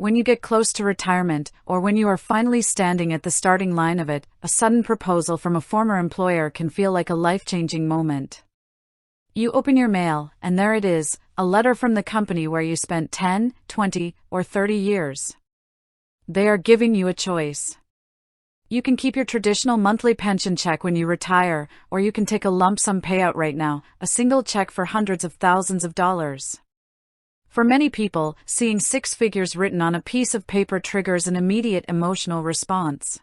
When you get close to retirement, or when you are finally standing at the starting line of it, a sudden proposal from a former employer can feel like a life-changing moment. You open your mail, and there it is, a letter from the company where you spent 10, 20, or 30 years. They are giving you a choice. You can keep your traditional monthly pension check when you retire, or you can take a lump sum payout right now, a single check for hundreds of thousands of dollars. For many people, seeing six figures written on a piece of paper triggers an immediate emotional response.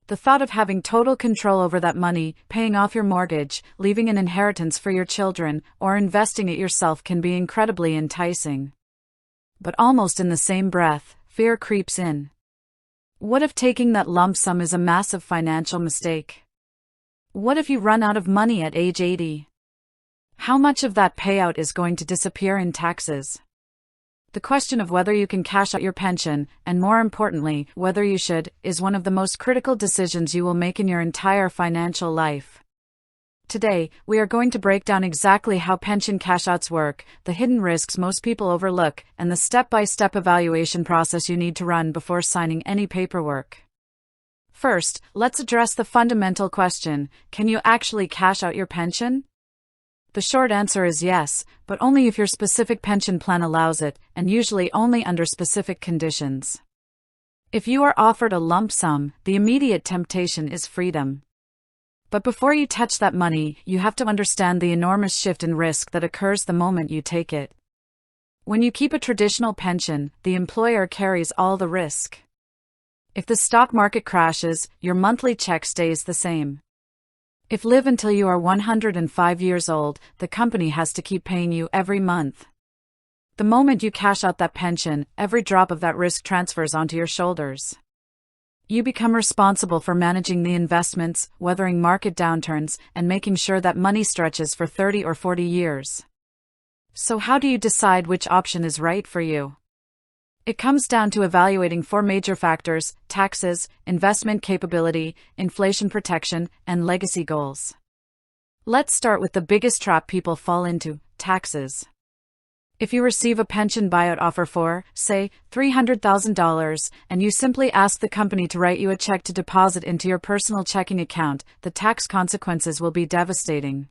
The thought of having total control over that money, paying off your mortgage, leaving an inheritance for your children, or investing it yourself can be incredibly enticing. But almost in the same breath, fear creeps in. What if taking that lump sum is a massive financial mistake? What if you run out of money at age 80? How much of that payout is going to disappear in taxes? The question of whether you can cash out your pension, and more importantly, whether you should, is one of the most critical decisions you will make in your entire financial life. Today, we are going to break down exactly how pension cash-outs work, the hidden risks most people overlook, and the step-by-step evaluation process you need to run before signing any paperwork. First, let's address the fundamental question: can you actually cash out your pension? The short answer is yes, but only if your specific pension plan allows it, and usually only under specific conditions. If you are offered a lump sum, the immediate temptation is freedom. But before you touch that money, you have to understand the enormous shift in risk that occurs the moment you take it. When you keep a traditional pension, the employer carries all the risk. If the stock market crashes, your monthly check stays the same. If live until you are 105 years old, the company has to keep paying you every month. The moment you cash out that pension, every drop of that risk transfers onto your shoulders. You become responsible for managing the investments, weathering market downturns, and making sure that money stretches for 30 or 40 years. So how do you decide which option is right for you? It comes down to evaluating four major factors: taxes, investment capability, inflation protection, and legacy goals. Let's start with the biggest trap people fall into: taxes. If you receive a pension buyout offer for, say, $300,000, and you simply ask the company to write you a check to deposit into your personal checking account, the tax consequences will be devastating.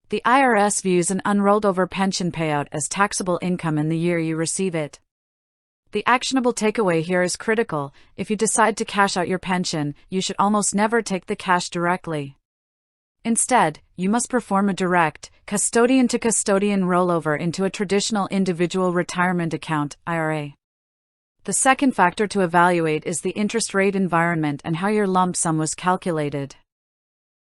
The IRS views an unrolled over pension payout as taxable income in the year you receive it. The actionable takeaway here is critical: if you decide to cash out your pension, you should almost never take the cash directly. Instead, you must perform a direct, custodian-to-custodian rollover into a traditional individual retirement account, IRA. The second factor to evaluate is the interest rate environment and how your lump sum was calculated.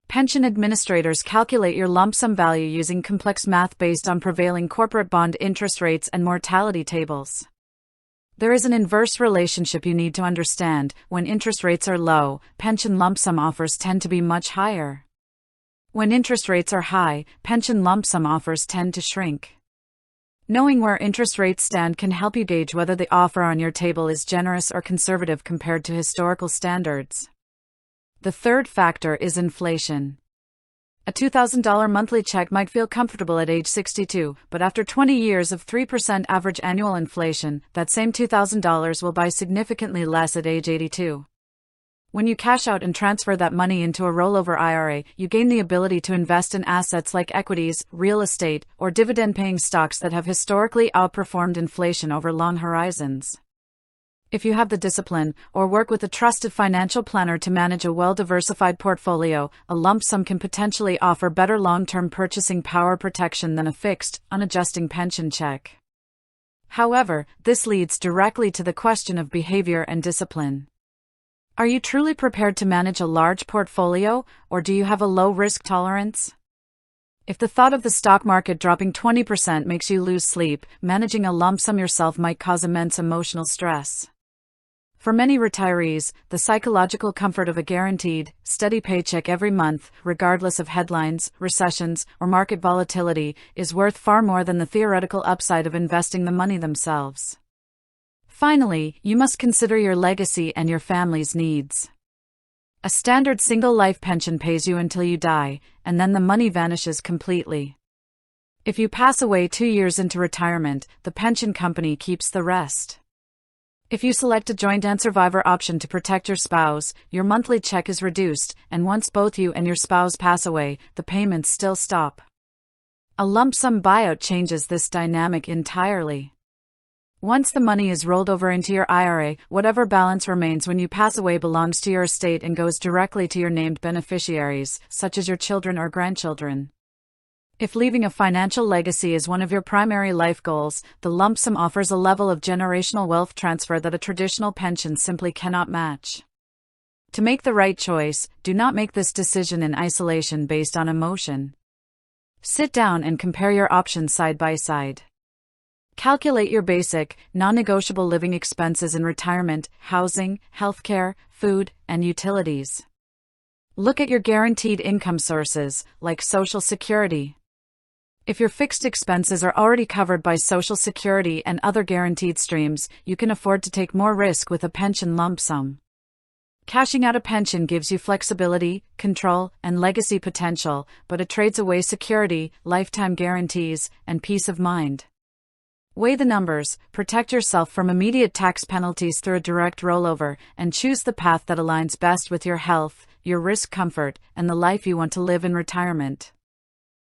Pension administrators calculate your lump sum value using complex math based on prevailing corporate bond interest rates and mortality tables. There is an inverse relationship you need to understand: when interest rates are low, pension lump sum offers tend to be much higher. When interest rates are high, pension lump sum offers tend to shrink. Knowing where interest rates stand can help you gauge whether the offer on your table is generous or conservative compared to historical standards. The third factor is inflation. A $2,000 monthly check might feel comfortable at age 62, but after 20 years of 3% average annual inflation, that same $2,000 will buy significantly less at age 82. When you cash out and transfer that money into a rollover IRA, you gain the ability to invest in assets like equities, real estate, or dividend-paying stocks that have historically outperformed inflation over long horizons. If you have the discipline, or work with a trusted financial planner to manage a well-diversified portfolio, a lump sum can potentially offer better long-term purchasing power protection than a fixed, unadjusting pension check. However, this leads directly to the question of behavior and discipline. Are you truly prepared to manage a large portfolio, or do you have a low risk tolerance? If the thought of the stock market dropping 20% makes you lose sleep, managing a lump sum yourself might cause immense emotional stress. For many retirees, the psychological comfort of a guaranteed, steady paycheck every month, regardless of headlines, recessions, or market volatility, is worth far more than the theoretical upside of investing the money themselves. Finally, you must consider your legacy and your family's needs. A standard single life pension pays you until you die, and then the money vanishes completely. If you pass away 2 years into retirement, the pension company keeps the rest. If you select a joint and survivor option to protect your spouse, your monthly check is reduced, and once both you and your spouse pass away, the payments still stop. A lump sum buyout changes this dynamic entirely. Once the money is rolled over into your IRA, whatever balance remains when you pass away belongs to your estate and goes directly to your named beneficiaries, such as your children or grandchildren. If leaving a financial legacy is one of your primary life goals, the lump sum offers a level of generational wealth transfer that a traditional pension simply cannot match. To make the right choice, do not make this decision in isolation based on emotion. Sit down and compare your options side by side. Calculate your basic, non-negotiable living expenses in retirement, housing, healthcare, food, and utilities. Look at your guaranteed income sources, like Social Security. If your fixed expenses are already covered by Social Security and other guaranteed streams, you can afford to take more risk with a pension lump sum. Cashing out a pension gives you flexibility, control, and legacy potential, but it trades away security, lifetime guarantees, and peace of mind. Weigh the numbers, protect yourself from immediate tax penalties through a direct rollover, and choose the path that aligns best with your health, your risk comfort, and the life you want to live in retirement.